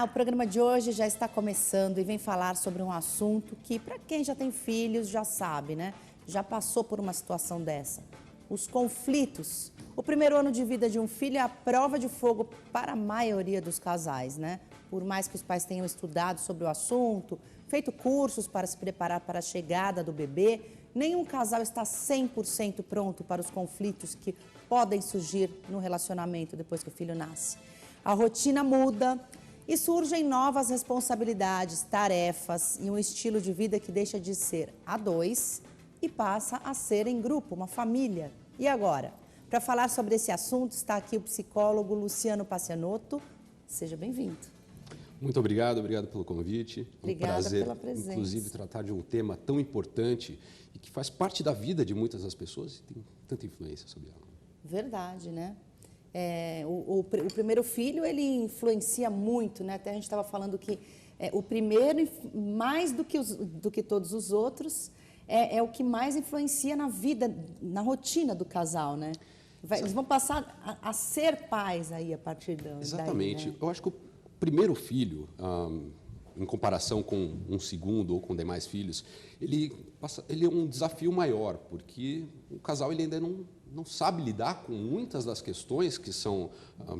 Olá, o programa de hoje já está começando e vem falar sobre um assunto que, para quem já tem filhos, já sabe, né? Já passou por uma situação dessa. Os conflitos. O primeiro ano de vida de um filho é a prova de fogo para a maioria dos casais, né? Por mais que os pais tenham estudado sobre o assunto, feito cursos para se preparar para a chegada do bebê, nenhum casal está 100% pronto para os conflitos que podem surgir no relacionamento depois que o filho nasce. A rotina muda e surgem novas responsabilidades, tarefas e um estilo de vida que deixa de ser a dois e passa a ser em grupo, uma família. E agora? Para falar sobre esse assunto está aqui o psicólogo Luciano Pacianotto. Seja bem-vindo. Muito obrigado pelo convite. Obrigada um prazer, pela presença. inclusive, tratar de um tema tão importante e que faz parte da vida de muitas das pessoas e tem tanta influência sobre ela. Verdade, né? O primeiro filho, ele influencia muito, né? Até a gente estava falando que o primeiro, mais do que todos os outros, é o que mais influencia na vida, na rotina do casal, né? Eles vão passar a ser pais aí a partir daí. Exatamente. Né? Eu acho que o primeiro filho, em comparação com um segundo ou com demais filhos, ele é um desafio maior, porque o casal ele ainda não sabe lidar com muitas das questões que são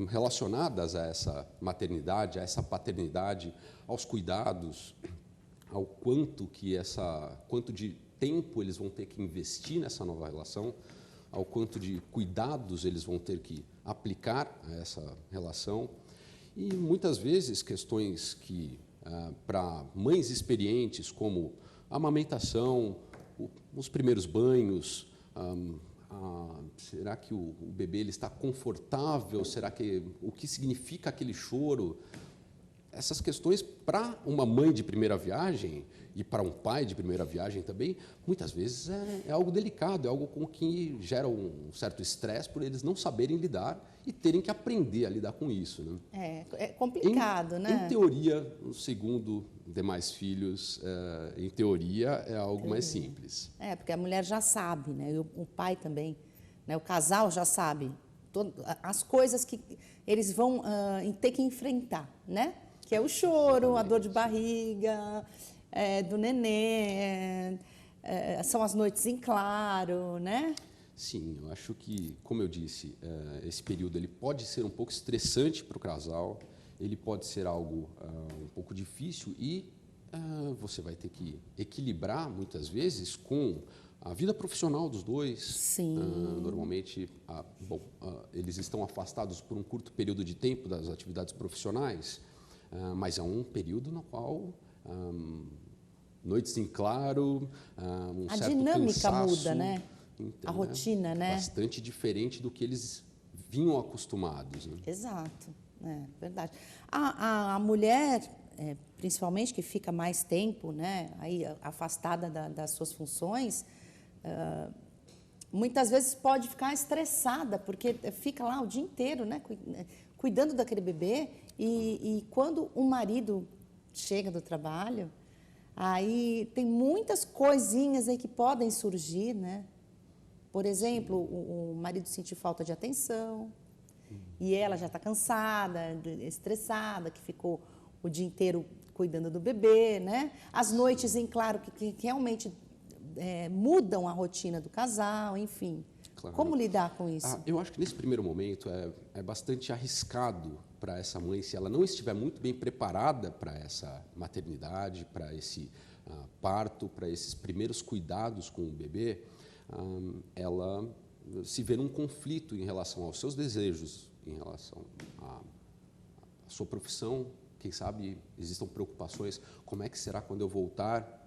relacionadas a essa maternidade, a essa paternidade, aos cuidados, ao quanto de tempo eles vão ter que investir nessa nova relação, ao quanto de cuidados eles vão ter que aplicar a essa relação. E muitas vezes questões que, para mães experientes, como a amamentação, os primeiros banhos, será que o bebê ele está confortável? Será que o que significa aquele choro? Essas questões, para uma mãe de primeira viagem e para um pai de primeira viagem também, muitas vezes é algo delicado, é algo com que gera um certo estresse por eles não saberem lidar e terem que aprender a lidar com isso. Né? É complicado, né? Em teoria, o segundo demais filhos, em teoria, é algo mais simples. Porque a mulher já sabe, né? E o pai também, né? O casal já sabe as coisas que eles vão ter que enfrentar, né? Que é o choro, exatamente, a dor de barriga, do nenê, são as noites em claro, né? Sim, eu acho que, como eu disse, esse período ele pode ser um pouco estressante para o casal, ele pode ser algo um pouco difícil e você vai ter que equilibrar, muitas vezes, com a vida profissional dos dois. Sim. Normalmente, eles estão afastados por um curto período de tempo das atividades profissionais, mas é um período no qual noites em claro, um certo dinâmica cansaço, muda, né? Então, a rotina, né? Bastante diferente do que eles vinham acostumados. Né? Exato, verdade. A mulher, principalmente, que fica mais tempo, né, aí afastada das suas funções, muitas vezes pode ficar estressada, porque fica lá o dia inteiro, né, cuidando daquele bebê, e quando o marido chega do trabalho, aí tem muitas coisinhas aí que podem surgir, né? Por exemplo, o marido sentir falta de atenção, e ela já está cansada, estressada, que ficou o dia inteiro cuidando do bebê, né? As noites em claro que realmente mudam a rotina do casal, enfim. Claro. Como lidar com isso? Eu acho que nesse primeiro momento é bastante arriscado para essa mãe, se ela não estiver muito bem preparada para essa maternidade, para esse parto, para esses primeiros cuidados com o bebê, ela se vê num conflito em relação aos seus desejos, em relação à sua profissão, quem sabe existam preocupações, como é que será quando eu voltar?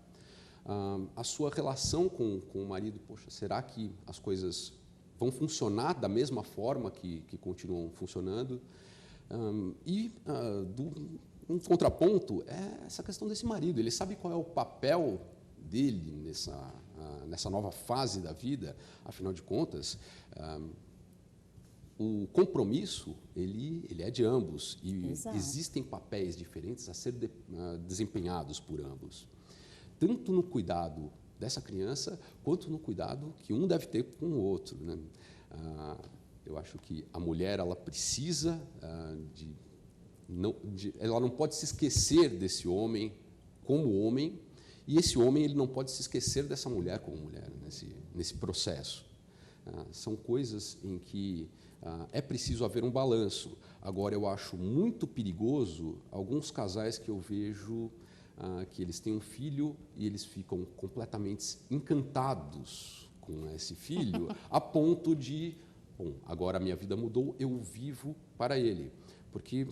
A sua relação com o marido, poxa, será que as coisas vão funcionar da mesma forma que continuam funcionando? Um contraponto é essa questão desse marido, ele sabe qual é o papel dele nessa nova fase da vida, afinal de contas, o compromisso ele é de ambos e exato, existem papéis diferentes a ser desempenhados por ambos, tanto no cuidado dessa criança quanto no cuidado que um deve ter com o outro. Né? Eu acho que a mulher ela precisa de ela não pode se esquecer desse homem como homem, e esse homem ele não pode se esquecer dessa mulher como mulher nesse processo. São coisas em que é preciso haver um balanço. Agora, eu acho muito perigoso alguns casais que eu vejo que eles têm um filho e eles ficam completamente encantados com esse filho, a ponto de, bom, agora a minha vida mudou, eu vivo para ele. Porque,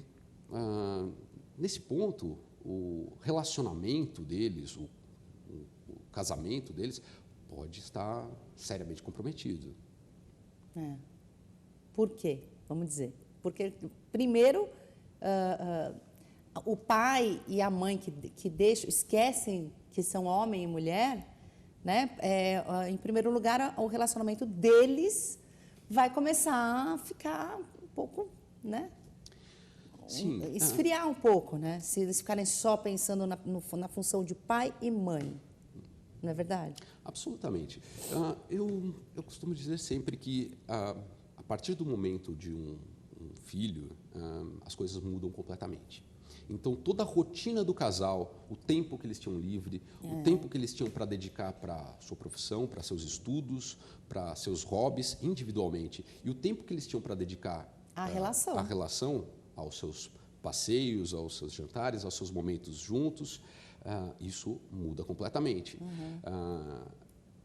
nesse ponto, o relacionamento deles, o casamento deles, pode estar seriamente comprometido. Por quê? Vamos dizer. Porque, primeiro, o pai e a mãe que esquecem que são homem e mulher, né? Em primeiro lugar, o relacionamento deles vai começar a ficar um pouco, né? Sim. Esfriar um pouco, né? Se eles ficarem só pensando na função de pai e mãe. Não é verdade? Absolutamente. Eu costumo dizer sempre que, a partir do momento de um filho, as coisas mudam completamente. Então, toda a rotina do casal, o tempo que eles tinham livre, o tempo que eles tinham para dedicar para a sua profissão, para seus estudos, para seus hobbies individualmente, e o tempo que eles tinham para dedicar à relação, aos seus passeios, aos seus jantares, aos seus momentos juntos, isso muda completamente.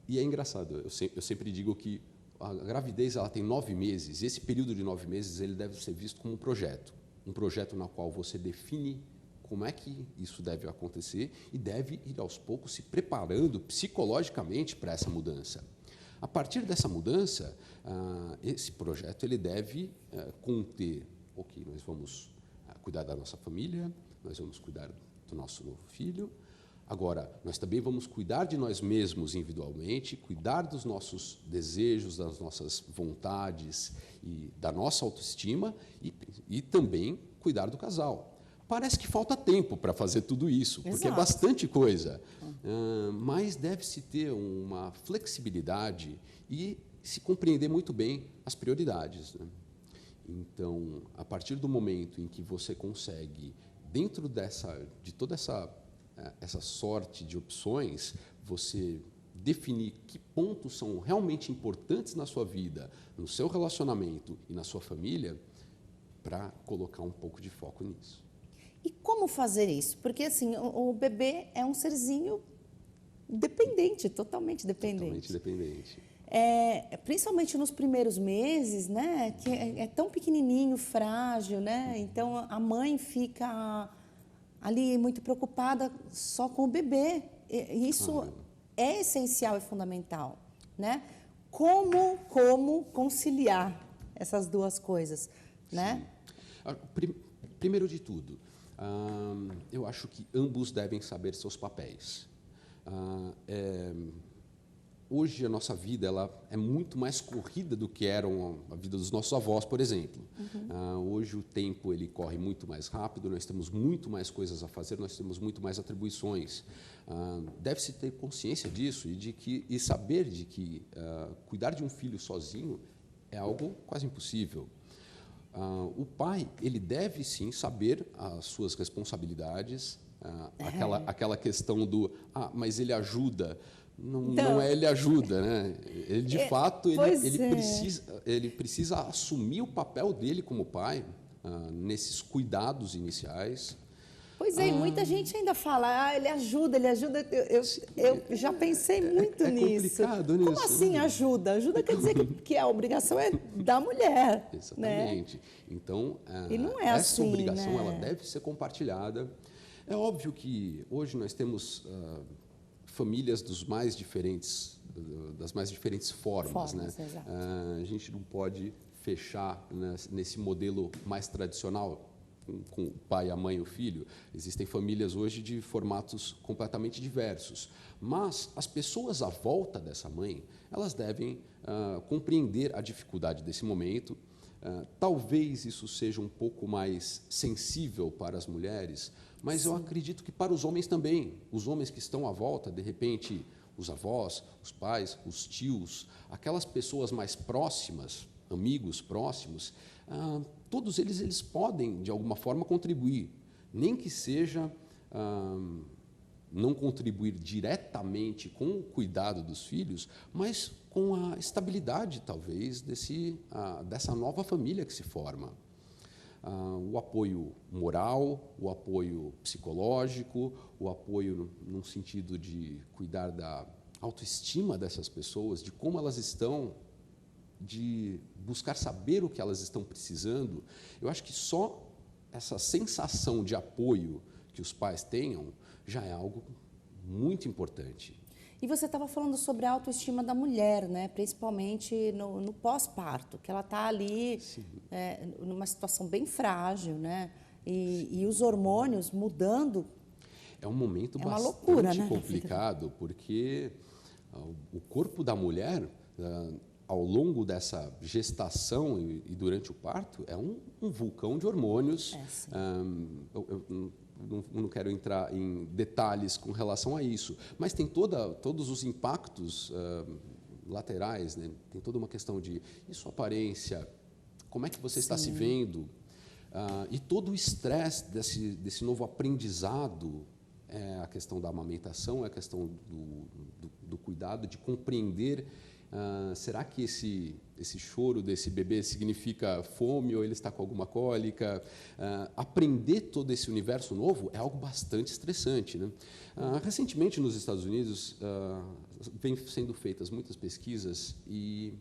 E é engraçado, eu sempre digo que a gravidez ela tem 9 meses, e esse período de 9 meses ele deve ser visto como um projeto no qual você define como é que isso deve acontecer e deve ir aos poucos se preparando psicologicamente para essa mudança. A partir dessa mudança, esse projeto ele deve conter, ok, nós vamos cuidar da nossa família, nós vamos cuidar do nosso novo filho. Agora, nós também vamos cuidar de nós mesmos individualmente, cuidar dos nossos desejos, das nossas vontades e da nossa autoestima e também cuidar do casal. Parece que falta tempo para fazer tudo isso, porque é bastante coisa, mas deve-se ter uma flexibilidade e se compreender muito bem as prioridades, né? Então, a partir do momento em que você consegue, dentro de toda essa sorte de opções, você definir que pontos são realmente importantes na sua vida, no seu relacionamento e na sua família, para colocar um pouco de foco nisso. E como fazer isso? Porque assim, o bebê é um serzinho dependente, totalmente dependente. Totalmente dependente. Principalmente nos primeiros meses, né? Que é tão pequenininho, frágil, né? Então a mãe fica ali muito preocupada só com o bebê. E isso é essencial e fundamental, né? Como conciliar essas duas coisas, né? Primeiro de tudo, eu acho que ambos devem saber seus papéis. Hoje a nossa vida ela é muito mais corrida do que era a vida dos nossos avós, por exemplo. Hoje o tempo ele corre muito mais rápido, nós temos muito mais coisas a fazer, nós temos muito mais atribuições. Deve-se ter consciência disso e saber de que cuidar de um filho sozinho é algo quase impossível. O pai ele deve sim saber as suas responsabilidades, aquela questão do mas ele ajuda. Não é ele ajuda, né? Ele de fato ele precisa assumir o papel dele como pai nesses cuidados iniciais. Pois é, e muita gente ainda fala, ele ajuda. Eu já pensei muito nisso. Complicado nisso. Como assim ajuda? Ajuda quer dizer que a obrigação é da mulher. Exatamente. Né? Então, e não é essa assim, obrigação né? ela deve ser compartilhada. É óbvio que hoje nós temos famílias das mais diferentes formas, né? A gente não pode fechar nesse modelo mais tradicional com o pai, a mãe e o filho. Existem famílias hoje de formatos completamente diversos, mas as pessoas à volta dessa mãe, elas devem compreender a dificuldade desse momento. Talvez isso seja um pouco mais sensível para as mulheres, mas eu acredito que para os homens também, os homens que estão à volta, de repente, os avós, os pais, os tios, aquelas pessoas mais próximas, amigos próximos, todos eles podem, de alguma forma, contribuir, nem que seja não contribuir diretamente com o cuidado dos filhos, mas com a estabilidade, talvez, dessa nova família que se forma. O apoio moral, o apoio psicológico, o apoio no sentido de cuidar da autoestima dessas pessoas, de como elas estão, de buscar saber o que elas estão precisando. Eu acho que só essa sensação de apoio que os pais tenham já é algo muito importante. E você estava falando sobre a autoestima da mulher, né? Principalmente no pós-parto, que ela está ali numa situação bem frágil, né? E os hormônios mudando. É um momento uma bastante loucura, né? complicado, porque o corpo da mulher, ao longo dessa gestação e durante o parto, é um vulcão de hormônios. Eu não quero entrar em detalhes com relação a isso, mas tem todos os impactos laterais, né? Tem toda uma questão de e sua aparência, como é que você está se vendo, e todo o estresse desse novo aprendizado, a questão da amamentação, a questão do cuidado, de compreender. Será que esse choro desse bebê significa fome ou ele está com alguma cólica? Aprender todo esse universo novo é algo bastante estressante, né? Recentemente, nos Estados Unidos, vem sendo feitas muitas pesquisas e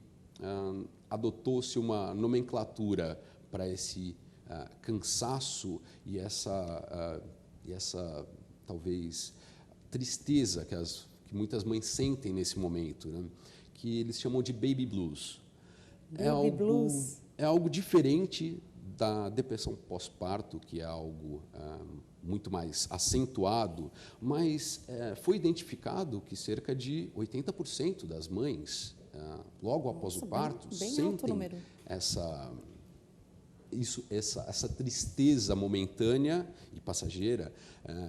adotou-se uma nomenclatura para esse cansaço e essa talvez tristeza que muitas mães sentem nesse momento, né? Que eles chamam de baby blues. Blues. É algo diferente da depressão pós-parto, que é algo muito mais acentuado, mas foi identificado que cerca de 80% das mães, logo após o parto, sentem essa tristeza momentânea e passageira,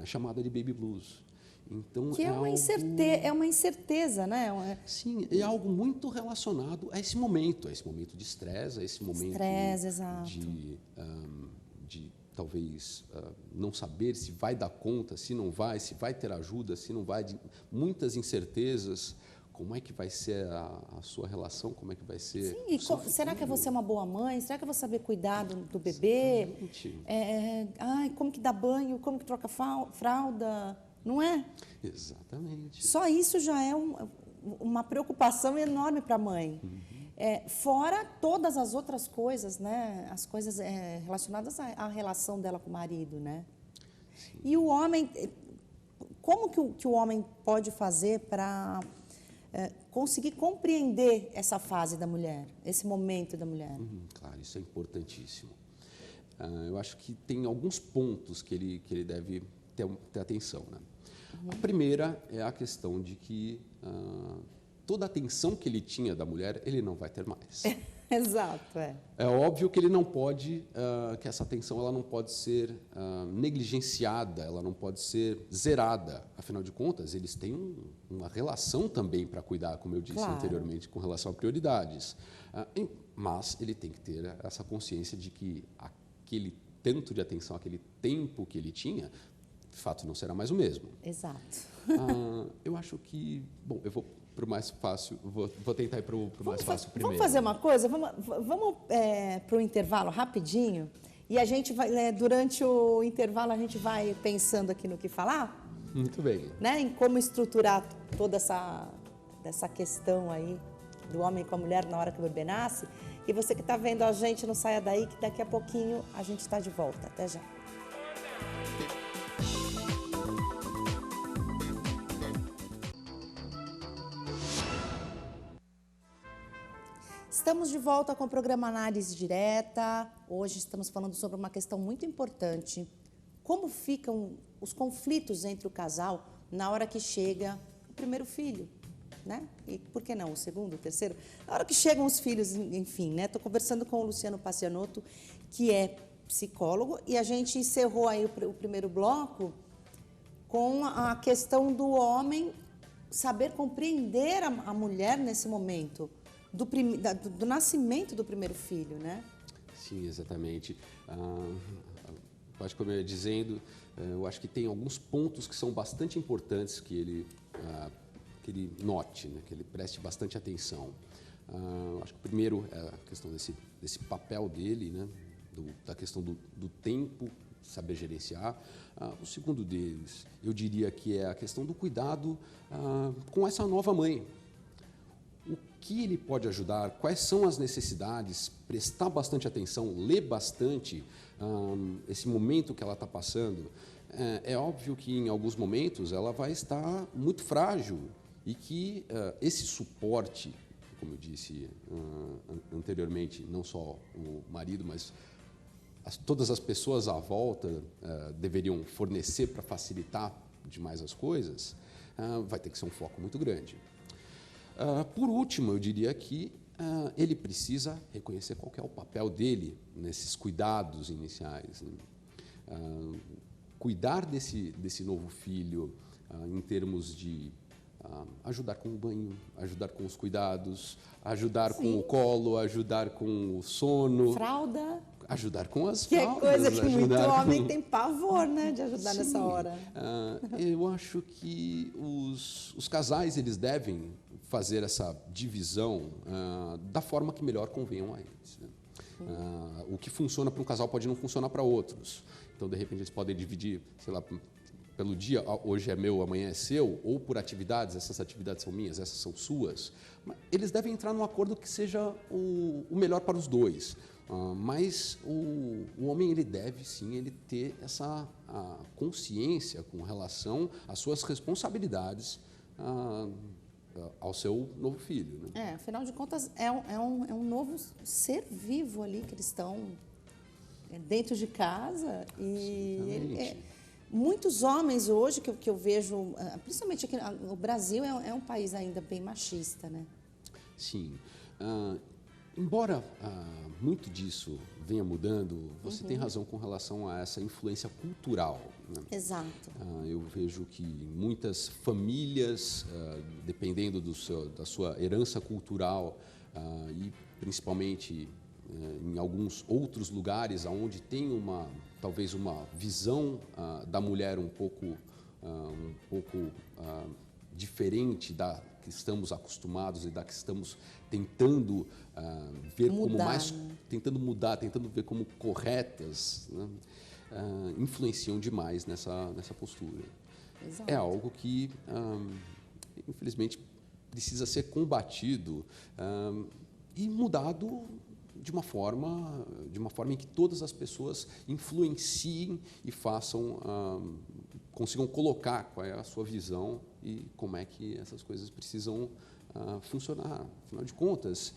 chamada de baby blues. Então, que é uma incerteza, né? Sim, é algo muito relacionado a esse momento de estresse, a esse momento de talvez não saber se vai dar conta, se não vai, se vai ter ajuda, se não vai, muitas incertezas. Como é que vai ser a sua relação? Como é que vai ser? Sim, e será que você é uma boa mãe? Será que eu vou saber cuidar do bebê? Como que dá banho? Como que troca fralda? Não é? Exatamente. Só isso já é uma preocupação enorme para a mãe. Fora todas as outras coisas, né? As coisas relacionadas à relação dela com o marido, né? Sim. E o homem, como que o homem pode fazer para conseguir compreender essa fase da mulher, esse momento da mulher? Claro, isso é importantíssimo. Eu acho que tem alguns pontos que ele deve ter atenção, né? A primeira é a questão de que toda a atenção que ele tinha da mulher, ele não vai ter mais. Exato, É óbvio que ele não pode, que essa atenção ela não pode ser negligenciada, ela não pode ser zerada. Afinal de contas, eles têm uma relação também para cuidar, como eu disse anteriormente, com relação a prioridades. Mas ele tem que ter essa consciência de que aquele tanto de atenção, aquele tempo que ele tinha, de fato não será mais o mesmo. Exato. Eu acho que, bom, eu vou para o mais fácil, vou tentar ir para o mais fácil primeiro. Vamos fazer uma coisa? Vamos para o intervalo rapidinho e a gente vai, durante o intervalo, a gente vai pensando aqui no que falar? Muito bem. Né? Em como estruturar toda essa questão aí do homem com a mulher na hora que o bebê nasce. E você que está vendo a gente, não saia daí, que daqui a pouquinho a gente está de volta. Até já. Estamos de volta com o programa Análise Direta. Hoje estamos falando sobre uma questão muito importante. Como ficam os conflitos entre o casal na hora que chega o primeiro filho, né? E por que não o segundo, o terceiro? Na hora que chegam os filhos, enfim, né? Estou conversando com o Luciano Pacianotto, que é psicólogo, e a gente encerrou aí o primeiro bloco com a questão do homem saber compreender a mulher nesse momento. do nascimento do primeiro filho, né? Sim, exatamente. Acho que, como eu ia dizendo, eu acho que tem alguns pontos que são bastante importantes que ele note, né, que ele preste bastante atenção. Acho que o primeiro é a questão desse papel dele, né, da questão do tempo, saber gerenciar. O segundo deles, eu diria que é a questão do cuidado com essa nova mãe. O que ele pode ajudar, quais são as necessidades, prestar bastante atenção, ler bastante esse momento que ela está passando. É óbvio que em alguns momentos ela vai estar muito frágil e que esse suporte, como eu disse anteriormente, não só o marido, mas todas as pessoas à volta deveriam fornecer para facilitar demais as coisas, vai ter que ser um foco muito grande. Por último, eu diria que ele precisa reconhecer qual que é o papel dele nesses cuidados iniciais, né? Cuidar desse novo filho em termos de ajudar com o banho, ajudar com os cuidados, ajudar Sim. com o colo, ajudar com o sono. Fralda. Ajudar com as Que fraldas. é coisa que muito homem com... tem pavor, né, de ajudar Sim. nessa hora. Eu acho que os casais eles devem fazer essa divisão da forma que melhor convenham a eles, né? O que funciona para um casal pode não funcionar para outros. Então, de repente, eles podem dividir, sei lá, pelo dia, hoje é meu, amanhã é seu, ou por atividades, essas atividades são minhas, essas são suas. Eles devem entrar num acordo que seja o melhor para os dois. Mas o homem ele deve sim ele ter essa consciência com relação às suas responsabilidades ao seu novo filho, né? Afinal de contas, é um novo ser vivo ali que eles estão dentro de casa. E muitos homens hoje que eu vejo, principalmente aqui no Brasil, é um país ainda bem machista, né? Sim. Embora muito disso venha mudando, você tem razão com relação a essa influência cultural, né? Exato. Eu vejo que muitas famílias, dependendo da sua herança cultural e principalmente em alguns outros lugares onde tem talvez uma visão da mulher um pouco diferente da que estamos acostumados e da que estamos tentando ver mudar, como mais, né? Tentando mudar, tentando ver como corretas, né? Influenciam demais nessa postura. Exato. É algo que, infelizmente, precisa ser combatido e mudado de uma forma em que todas as pessoas influenciem e consigam colocar qual é a sua visão e como é que essas coisas precisam funcionar. Afinal de contas,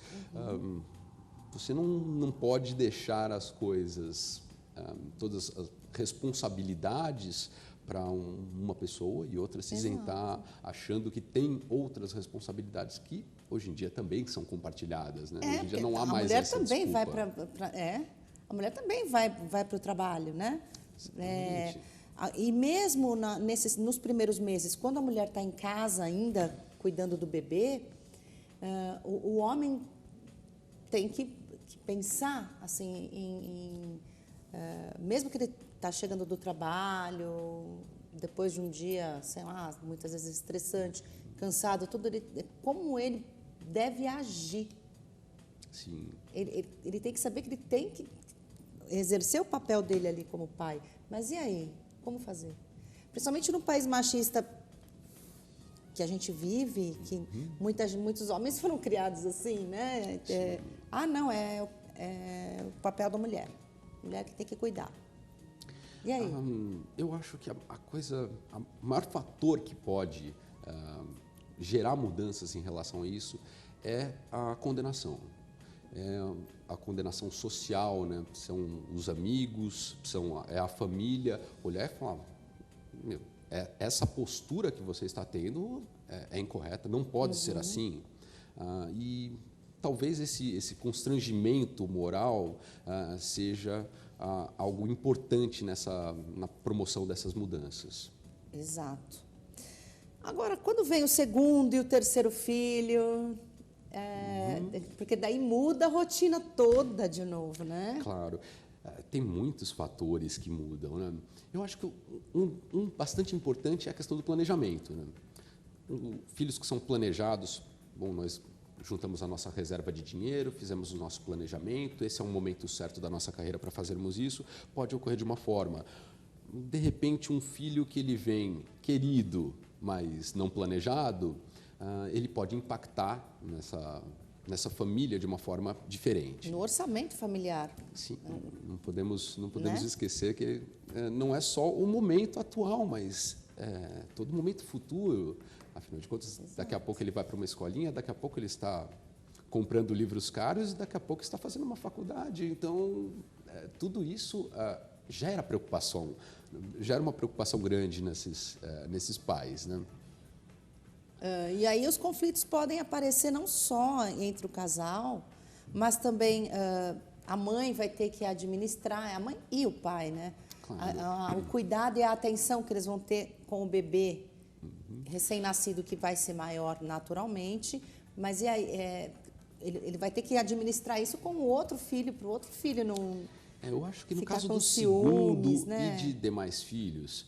você não pode deixar as coisas, todas as responsabilidades para uma pessoa e outra se isentar achando que tem outras responsabilidades que hoje em dia também são compartilhadas, né? Hoje em dia não há mais essa desculpa. A mulher também vai para o trabalho, né? E mesmo nos primeiros meses, quando a mulher está em casa ainda cuidando do bebê, o homem tem que pensar assim mesmo que ele está chegando do trabalho, depois de um dia, sei lá, muitas vezes estressante, cansado, como ele deve agir. Sim. Ele tem que saber que ele tem que exercer o papel dele ali como pai. Mas e aí? Como fazer? Principalmente num país machista que a gente vive, que muitos homens foram criados assim, né? Não, é o papel da mulher. Mulher que tem que cuidar. E aí? Eu acho que o maior fator que pode gerar mudanças em relação a isso é a condenação. É a condenação social, né? São os amigos, é a família. Olhar e falar, essa postura que você está tendo é incorreta, não pode ser assim. E talvez esse constrangimento moral seja algo importante na promoção dessas mudanças. Exato. Agora, quando vem o segundo e o terceiro filho, Porque daí muda a rotina toda de novo, né? Claro. Tem muitos fatores que mudam, né? Eu acho que um bastante importante é a questão do planejamento, né? Filhos que são planejados, bom, nós juntamos a nossa reserva de dinheiro, fizemos o nosso planejamento, esse é o momento certo da nossa carreira para fazermos isso, pode ocorrer de uma forma. De repente, um filho que ele vem querido, mas não planejado, ele pode impactar nessa família de uma forma diferente. No orçamento familiar. Sim, não podemos né? esquecer que não é só o momento atual, mas todo momento futuro. Afinal de contas, daqui a pouco ele vai para uma escolinha, daqui a pouco ele está comprando livros caros, e daqui a pouco está fazendo uma faculdade. Então, tudo isso gera preocupação, gera uma preocupação grande nesses pais, né? E aí os conflitos podem aparecer não só entre o casal, mas também a mãe vai ter que administrar, a mãe e o pai, né? Claro. O cuidado e a atenção que eles vão ter com o bebê recém-nascido, que vai ser maior naturalmente, mas e aí, ele vai ter que administrar isso com o outro filho, para o outro filho não... Eu acho que no ficar caso com do ciúmes, segundo né? e de demais filhos,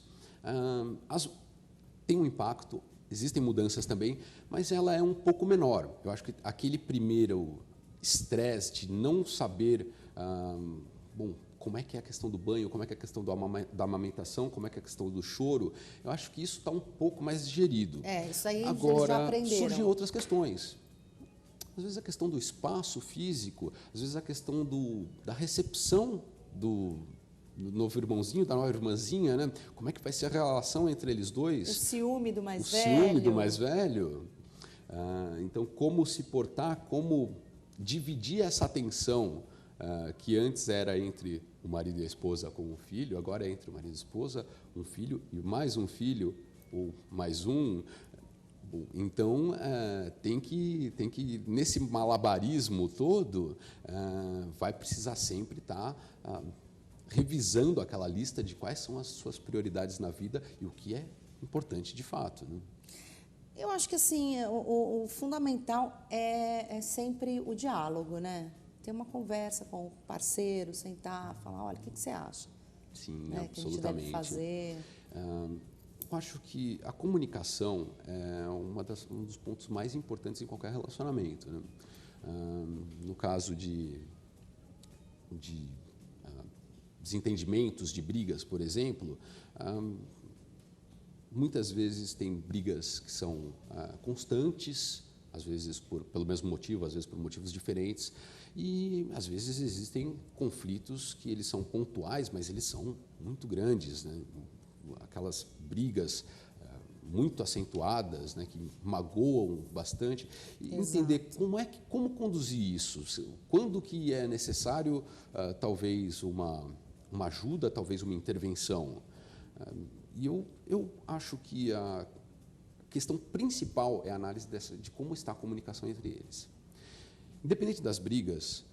tem um impacto, existem mudanças também, mas ela é um pouco menor. Eu acho que aquele primeiro estresse de não saber, bom, como é que é a questão do banho, como é que é a questão da amamentação, como é que é a questão do choro, eu acho que isso está um pouco mais digerido. Isso aí eles Agora, já aprenderam. surgem outras questões. Às vezes a questão do espaço físico, às vezes a questão da recepção do novo irmãozinho, da nova irmãzinha, né? Como é que vai ser a relação entre eles dois? O ciúme do mais O velho. ciúme do mais velho. Então, como se portar, como dividir essa atenção que antes era entre o marido e a esposa com o filho, agora é entre o marido e a esposa, um filho e mais um filho, ou mais um. Então, tem que nesse malabarismo todo, vai precisar sempre estar revisando aquela lista de quais são as suas prioridades na vida e o que é importante de fato, né? Eu acho que assim, o fundamental é sempre o diálogo, né? Ter uma conversa com o parceiro, sentar, falar, olha, o que você acha? Sim, Que a gente deve absolutamente. fazer. Eu acho que a comunicação é um dos pontos mais importantes em qualquer relacionamento, né? No caso de desentendimentos, de brigas, por exemplo, muitas vezes tem brigas que são constantes, às vezes pelo mesmo motivo, às vezes por motivos diferentes, e às vezes existem conflitos que eles são pontuais, mas eles são muito grandes, né? Aquelas brigas muito acentuadas, né, que magoam bastante, e entender como conduzir isso, quando que é necessário talvez uma ajuda, talvez uma intervenção. E eu acho que a questão principal é a análise de como está a comunicação entre eles. Independente das brigas,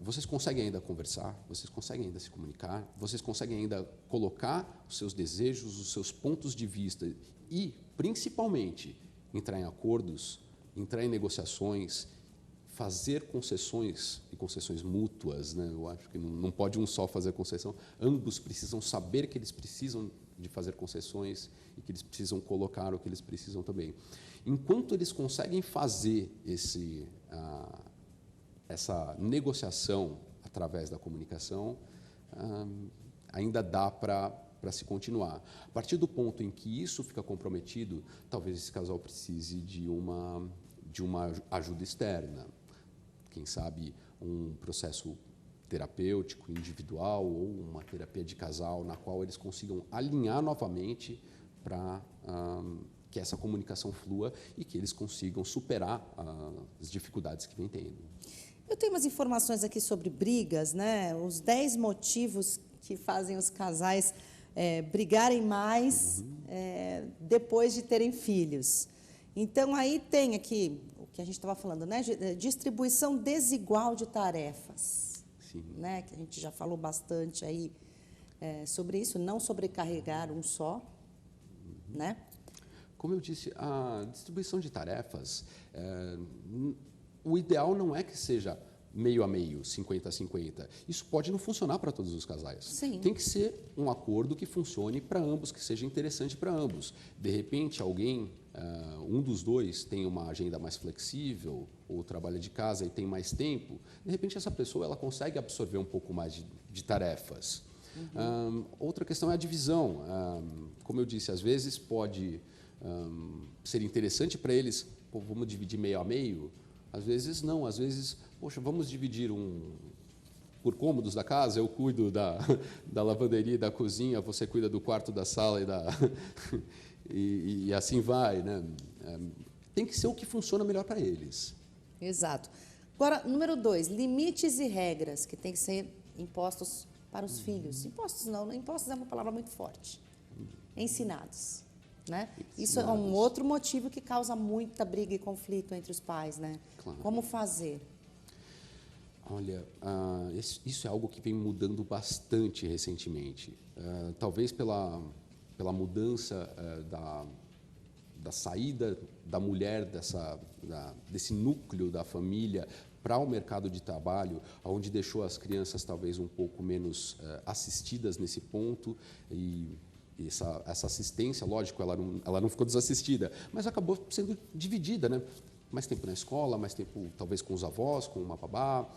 vocês conseguem ainda conversar, vocês conseguem ainda se comunicar, vocês conseguem ainda colocar os seus desejos, os seus pontos de vista e, principalmente, entrar em acordos, entrar em negociações, fazer concessões e concessões mútuas, né? Eu acho que não pode um só fazer concessão, ambos precisam saber que eles precisam de fazer concessões e que eles precisam colocar o que eles precisam também. Enquanto eles conseguem fazer essa negociação através da comunicação, ainda dá para se continuar. A partir do ponto em que isso fica comprometido, talvez esse casal precise de uma ajuda externa. Quem sabe um processo terapêutico individual ou uma terapia de casal na qual eles consigam alinhar novamente para que essa comunicação flua e que eles consigam superar as dificuldades que vem tendo. Eu tenho umas informações aqui sobre brigas, né? Os 10 motivos que fazem os casais brigarem mais depois de terem filhos. Então, aí tem aqui o que a gente estava falando, né? Distribuição desigual de tarefas. Sim. Né? Que a gente já falou bastante aí sobre isso, não sobrecarregar um só, né? Como eu disse, a distribuição de tarefas o ideal não é que seja meio a meio, 50-50. Isso pode não funcionar para todos os casais. Sim. Tem que ser um acordo que funcione para ambos, que seja interessante para ambos. De repente, alguém, um dos dois tem uma agenda mais flexível, ou trabalha de casa e tem mais tempo, de repente essa pessoa ela consegue absorver um pouco mais de tarefas. Outra questão é a divisão. Como eu disse, às vezes pode ser interessante para eles, pô, vamos dividir meio a meio. Às vezes não, às vezes, poxa, vamos dividir por cômodos da casa, eu cuido da lavanderia e da cozinha, você cuida do quarto, da sala e assim vai, né? Tem que ser o que funciona melhor para eles. Exato. Agora, número 2, limites e regras que têm que ser impostos para os filhos. Impostos não, impostos é uma palavra muito forte. Ensinados. Né? Isso é um outro motivo que causa muita briga e conflito entre os pais, né? Claro. Como fazer? Olha, isso é algo que vem mudando bastante recentemente. Talvez pela mudança da saída da mulher desse núcleo da família para o mercado de trabalho, onde deixou as crianças talvez um pouco menos assistidas nesse ponto e essa assistência, lógico, ela não ficou desassistida, mas acabou sendo dividida, né? Mais tempo na escola, mais tempo talvez com os avós, com uma babá,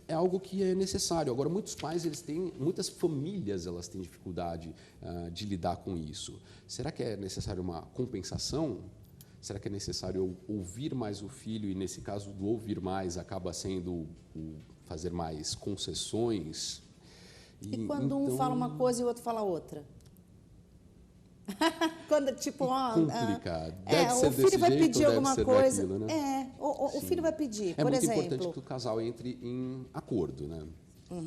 é algo que é necessário. Agora, muitas famílias elas têm dificuldade de lidar com isso. Será que é necessário uma compensação? Será que é necessário ouvir mais o filho e, nesse caso, do ouvir mais acaba sendo o fazer mais concessões? E quando um fala uma coisa e o outro fala outra? Quando, tipo, complicado. Deve ser o filho desse vai jeito, pedir deve alguma ser coisa. daquilo, né? O filho vai pedir, É por muito exemplo. importante que o casal entre em acordo, né?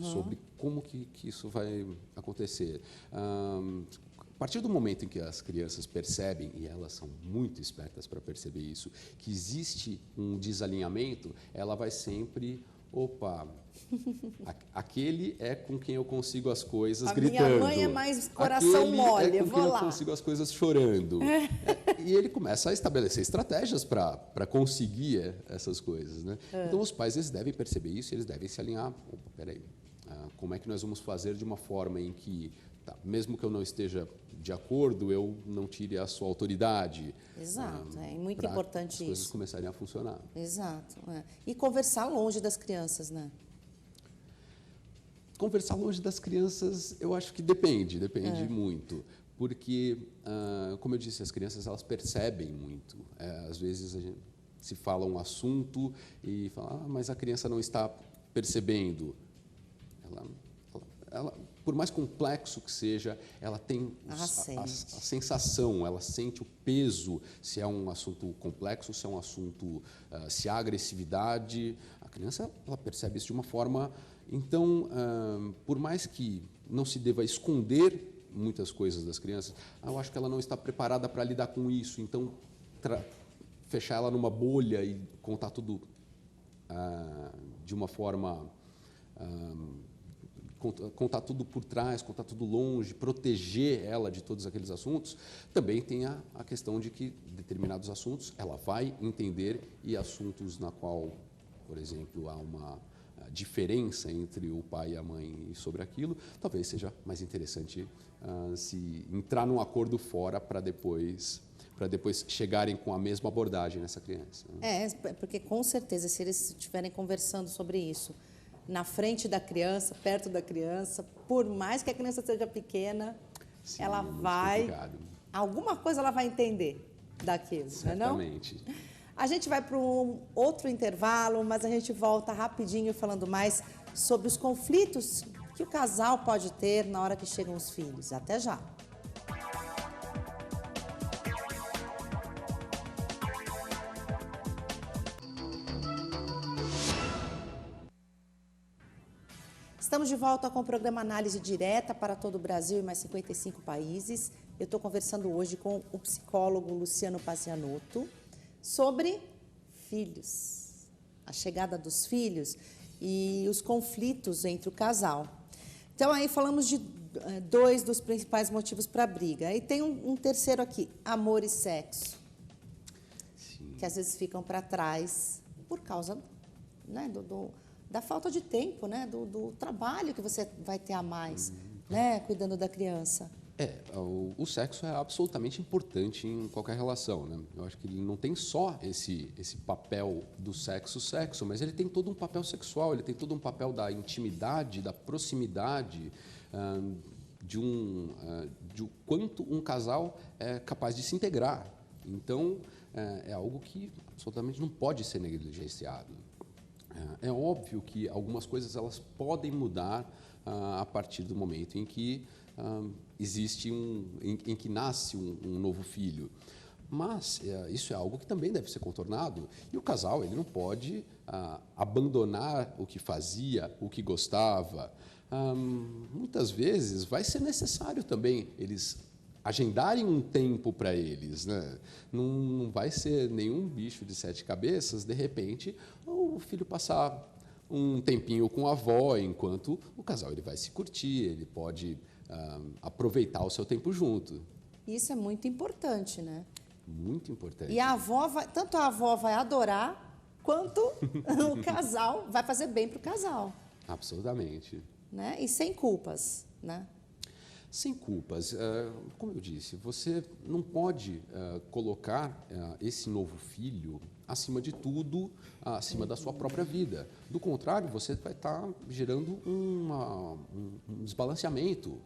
Sobre como que isso vai acontecer. A partir do momento em que as crianças percebem, e elas são muito espertas para perceber isso, que existe um desalinhamento, ela vai sempre, opa, aquele é com quem eu consigo as coisas gritando. Minha mãe é mais coração mole, é eu com vou quem lá. eu consigo as coisas chorando. E ele começa a estabelecer estratégias para conseguir essas coisas, né? Então, os pais eles devem perceber isso, eles devem se alinhar. Opa, peraí, como é que nós vamos fazer de uma forma em que, mesmo que eu não esteja de acordo, eu não tire a sua autoridade. Exato, é muito importante isso. As coisas começarem a funcionar. Exato. E conversar longe das crianças, né? Conversar longe das crianças, eu acho que depende muito. Porque, como eu disse, as crianças elas percebem muito. Às vezes a gente se fala um assunto e fala, mas a criança não está percebendo. Ela, por mais complexo que seja, ela tem a sensação, ela sente o peso, se é um assunto complexo, se é um assunto, se há agressividade. A criança ela percebe isso de uma forma. Então, por mais que não se deva esconder muitas coisas das crianças, eu acho que ela não está preparada para lidar com isso. Então, fechar ela numa bolha e contar tudo de uma forma... contar tudo por trás, contar tudo longe, proteger ela de todos aqueles assuntos, também tem a questão de que determinados assuntos ela vai entender e assuntos na qual, por exemplo, há uma diferença entre o pai e a mãe sobre aquilo, talvez seja mais interessante se entrar num acordo fora para depois chegarem com a mesma abordagem nessa criança. Porque com certeza, se eles estiverem conversando sobre isso, na frente da criança, perto da criança, por mais que a criança seja pequena, sim, ela alguma coisa ela vai entender daquilo, certamente. Não é não? A gente vai para um outro intervalo, mas a gente volta rapidinho falando mais sobre os conflitos que o casal pode ter na hora que chegam os filhos. Até já! Estamos de volta com o programa Análise Direta para todo o Brasil e mais 55 países. Eu estou conversando hoje com o psicólogo Luciano Pazianotto sobre filhos, a chegada dos filhos e os conflitos entre o casal. Então, aí falamos de dois dos principais motivos para a briga. E tem um terceiro aqui, amor e sexo, Sim. que às vezes ficam para trás por causa, né, da falta de tempo, né, do trabalho que você vai ter a mais, né, cuidando da criança. O sexo é absolutamente importante em qualquer relação, né? Eu acho que ele não tem só esse papel do sexo, mas ele tem todo um papel sexual, ele tem todo um papel da intimidade, da proximidade, de o quanto um casal é capaz de se integrar. Então, é algo que absolutamente não pode ser negligenciado. É óbvio que algumas coisas elas podem mudar a partir do momento em que em que nasce um novo filho. Mas isso é algo que também deve ser contornado. E o casal ele não pode abandonar o que fazia, o que gostava. Muitas vezes vai ser necessário também eles agendarem um tempo para eles, né? Não vai ser nenhum bicho de 7 cabeças, de repente, o filho passar um tempinho com a avó, enquanto o casal ele vai se curtir, ele pode aproveitar o seu tempo junto. Isso é muito importante, né? Muito importante. E tanto a avó vai adorar, quanto o casal vai fazer bem para o casal. Absolutamente. Né? E sem culpas, né? Sem culpas. Como eu disse, você não pode colocar esse novo filho acima de tudo, acima da sua própria vida. Do contrário, você vai estar gerando um desbalanceamento.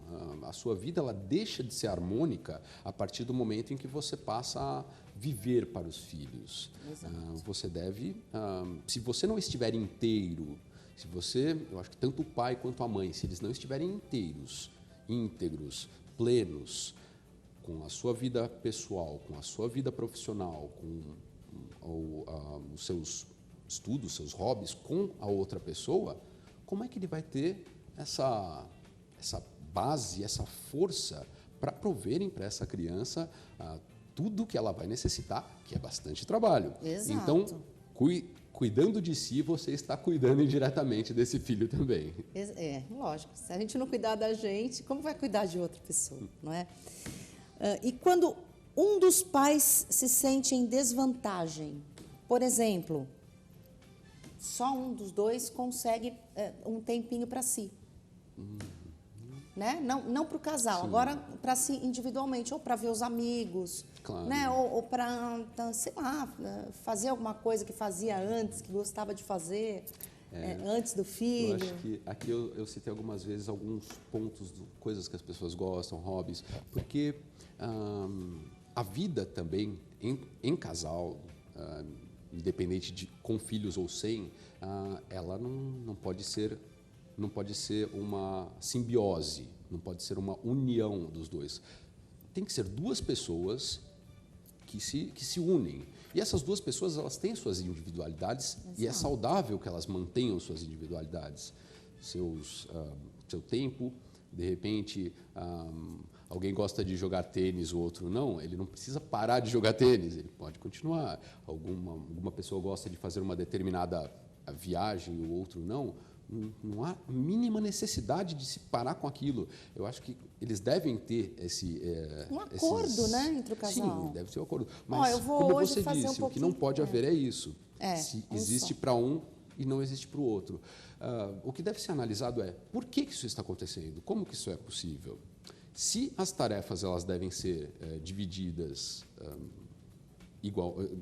A sua vida ela deixa de ser harmônica a partir do momento em que você passa a viver para os filhos. Você deve, se você não estiver inteiro, eu acho que tanto o pai quanto a mãe, se eles não estiverem íntegros, plenos, com a sua vida pessoal, com a sua vida profissional, com os seus estudos, seus hobbies com a outra pessoa, como é que ele vai ter essa base, essa força para proverem para essa criança tudo que ela vai necessitar, que é bastante trabalho. Exato. Então, cuidando de si, você está cuidando indiretamente desse filho também. Lógico. Se a gente não cuidar da gente, como vai cuidar de outra pessoa, não é? E quando um dos pais se sente em desvantagem, por exemplo, só um dos dois consegue um tempinho para si, né? Não para o casal, sim. Agora para si individualmente, ou para ver os amigos, claro. Né? Ou para, sei lá, fazer alguma coisa que fazia antes, que gostava de fazer antes do filho. Eu acho que aqui eu citei algumas vezes alguns pontos, coisas que as pessoas gostam, hobbies, porque a vida também em casal, independente com filhos ou sem, ela não pode ser uma simbiose, não pode ser uma união dos dois. Tem que ser duas pessoas que se unem. E essas duas pessoas elas têm suas individualidades. Exato. E é saudável que elas mantenham suas individualidades, seu tempo. De repente, alguém gosta de jogar tênis, o outro não, ele não precisa parar de jogar tênis, ele pode continuar. Alguma pessoa gosta de fazer uma determinada viagem, o outro não. Não há mínima necessidade de se parar com aquilo. Eu acho que eles devem ter um acordo, né, entre o casal. Sim, deve ter um acordo. Mas, como você disse, o que não pode haver é isso. Se existe para um e não existe para o outro. O que deve ser analisado é por que isso está acontecendo, como que isso é possível. Se as tarefas elas devem ser divididas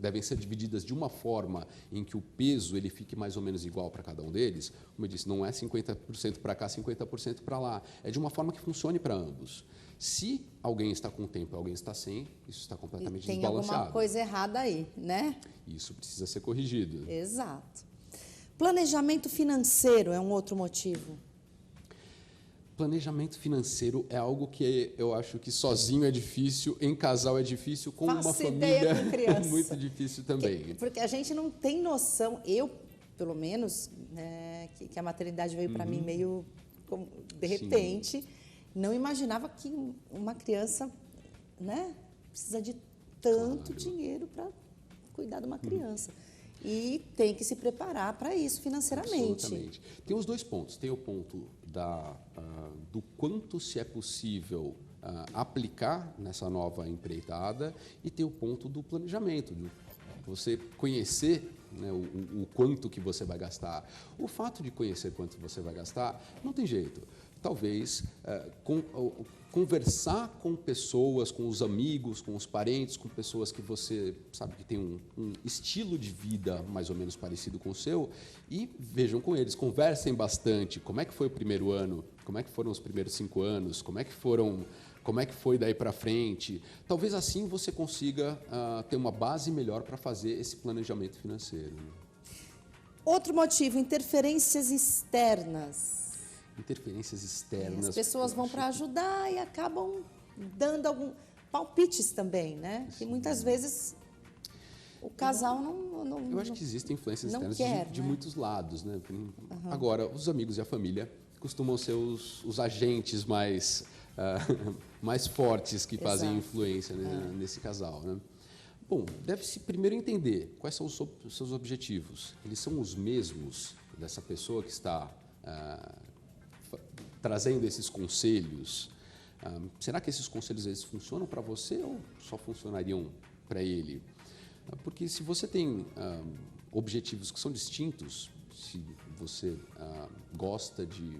devem ser divididas de uma forma em que o peso ele fique mais ou menos igual para cada um deles, como eu disse, não é 50% para cá, 50% para lá, é de uma forma que funcione para ambos. Se alguém está com tempo e alguém está sem, isso está completamente desbalanceado. Tem alguma coisa errada aí, né? Isso precisa ser corrigido. Exato. Planejamento financeiro é um outro motivo. Planejamento financeiro é algo que eu acho que sozinho é difícil, em casal é difícil, com uma família é muito difícil também. Porque a gente não tem noção, eu, pelo menos, que a maternidade veio para mim meio de repente, sim. Não imaginava que uma criança, né, precisa de tanto dinheiro para cuidar de uma criança. E tem que se preparar para isso financeiramente. Absolutamente. Tem os dois pontos. Tem o ponto do quanto se é possível aplicar nessa nova empreitada e tem o ponto do planejamento, você conhecer, né, o quanto que você vai gastar. O fato de conhecer quanto você vai gastar, não tem jeito. Talvez conversar com pessoas, com os amigos, com os parentes, com pessoas que você sabe que tem um estilo de vida mais ou menos parecido com o seu, e vejam com eles, conversem bastante. Como é que foi o primeiro ano? Como é que foram os primeiros 5 anos? Como é que foi daí para frente? Talvez assim você consiga ter uma base melhor para fazer esse planejamento financeiro. Outro motivo, interferências externas. Interferências externas. As pessoas vão para ajudar e acabam dando alguns palpites também, né? Que muitas vezes o casal não eu acho que existem influências externas de né? muitos lados, né? Agora, os amigos e a família costumam ser os agentes mais fortes que fazem influência, né, nesse casal, né? Bom, deve-se primeiro entender quais são os seus objetivos. Eles são os mesmos dessa pessoa que está trazendo esses conselhos. Será que esses conselhos eles funcionam para você ou só funcionariam para ele? Porque se você tem objetivos que são distintos, se você gosta de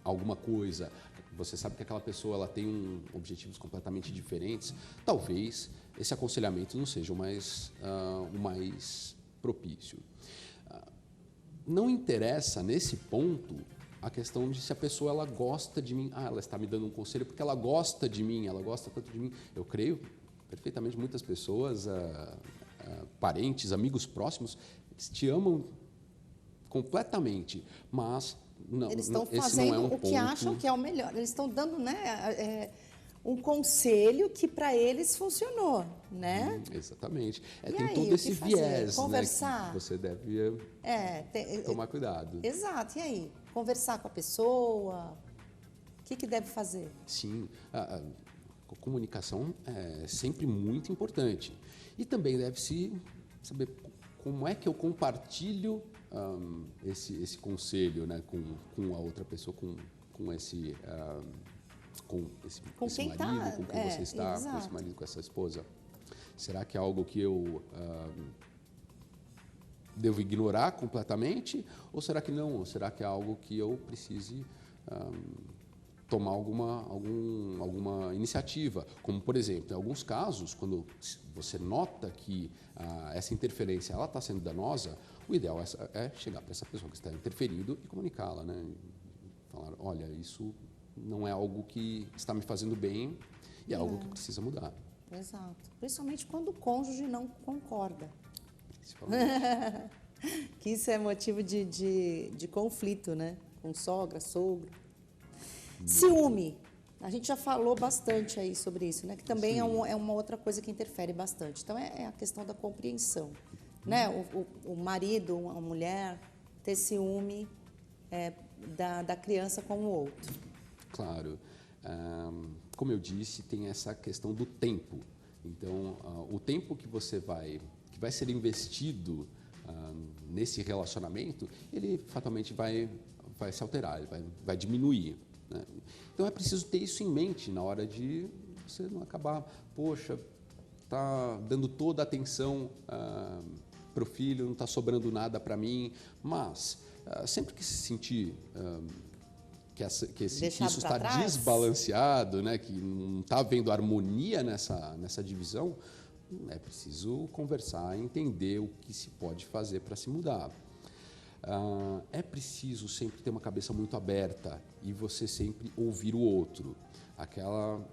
alguma coisa, você sabe que aquela pessoa ela tem objetivos completamente diferentes, talvez esse aconselhamento não seja o mais propício. Não interessa, nesse ponto, a questão de se a pessoa ela gosta de mim. Ela está me dando um conselho porque ela gosta de mim, ela gosta tanto de mim. Eu creio perfeitamente muitas pessoas, parentes, amigos próximos, eles te amam completamente, mas não, eles estão esse fazendo não é um o ponto... que acham que é o melhor. Eles estão dando, né, um conselho que para eles funcionou, né? Exatamente. E tem aí, todo esse viés, conversar, né, que você deve tomar cuidado. Exato. E aí? Conversar com a pessoa, o que deve fazer? Sim, a comunicação é sempre muito importante. E também deve-se saber como é que eu compartilho esse conselho, né, com a outra pessoa, com esse marido, com quem você está, exato. com esse marido, com essa esposa. Será que é algo que eu devo ignorar completamente? Ou será que não? Ou será que é algo que eu precise tomar alguma iniciativa? Como, por exemplo, em alguns casos, quando você nota que essa interferência está sendo danosa, o ideal é chegar para essa pessoa que está interferindo e comunicá-la, né? Falar, olha, isso não é algo que está me fazendo bem e é algo que precisa mudar. Exato. Principalmente quando o cônjuge não concorda. Que isso é motivo de conflito, né? Com sogra, sogro. Ciúme. A gente já falou bastante aí sobre isso, né? Que também é uma outra coisa que interfere bastante. Então, é a questão da compreensão. Né? O marido, a mulher, ter ciúme da criança com o outro. Claro. Como eu disse, tem essa questão do tempo. Então, o tempo que vai ser investido nesse relacionamento, ele fatalmente vai se alterar, ele vai diminuir, né? Então, é preciso ter isso em mente na hora de você não acabar, poxa, está dando toda a atenção para o filho, não está sobrando nada para mim, mas sempre que se sentir que isso está desbalanceado, né, que não está havendo harmonia nessa divisão, é preciso conversar e entender o que se pode fazer para se mudar. É preciso sempre ter uma cabeça muito aberta e você sempre ouvir o outro.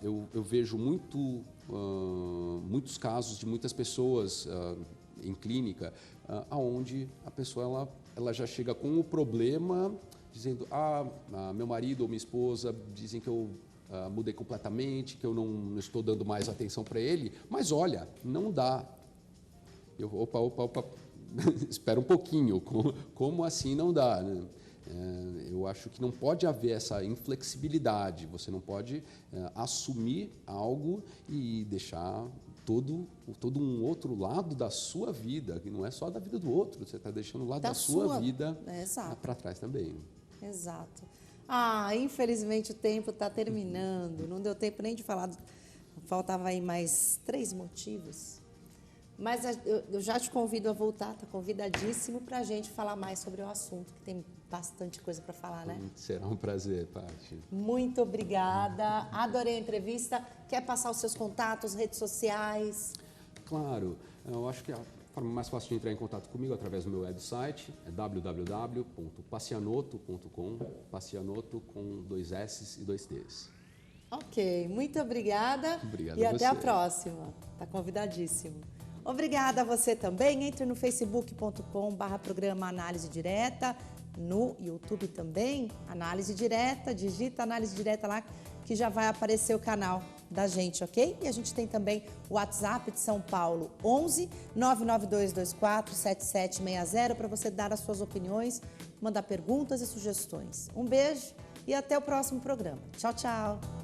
Eu vejo muitos casos de muitas pessoas em clínica onde a pessoa ela já chega com o problema dizendo, meu marido ou minha esposa dizem que eu mudei completamente, que eu não estou dando mais atenção para ele, mas olha, não dá. Opa, espera um pouquinho, como assim não dá, né? Eu acho que não pode haver essa inflexibilidade, você não pode assumir algo e deixar todo um outro lado da sua vida, que não é só da vida do outro, você está deixando o lado da sua vida para trás também. Exato. Infelizmente o tempo está terminando, não deu tempo nem de falar, faltava aí mais 3 motivos. Mas eu já te convido a voltar, está convidadíssimo para a gente falar mais sobre o assunto, que tem bastante coisa para falar, né? Será um prazer, Paty. Muito obrigada, adorei a entrevista. Quer passar os seus contatos, redes sociais? Claro, eu acho que a forma mais fácil de entrar em contato comigo é através do meu website, é www.pacianoto.com, Pacianoto com 2 S e 2 T's. Ok, muito obrigada. Obrigado e a até você. a próxima. Está convidadíssimo. Obrigada a você também. Entre no facebook.com/programa Análise Direta, no YouTube também, Análise Direta, digita Análise Direta lá que já vai aparecer o canal da gente, ok? E a gente tem também o WhatsApp de São Paulo, 11 99224 7760, para você dar as suas opiniões, mandar perguntas e sugestões. Um beijo e até o próximo programa. Tchau, tchau!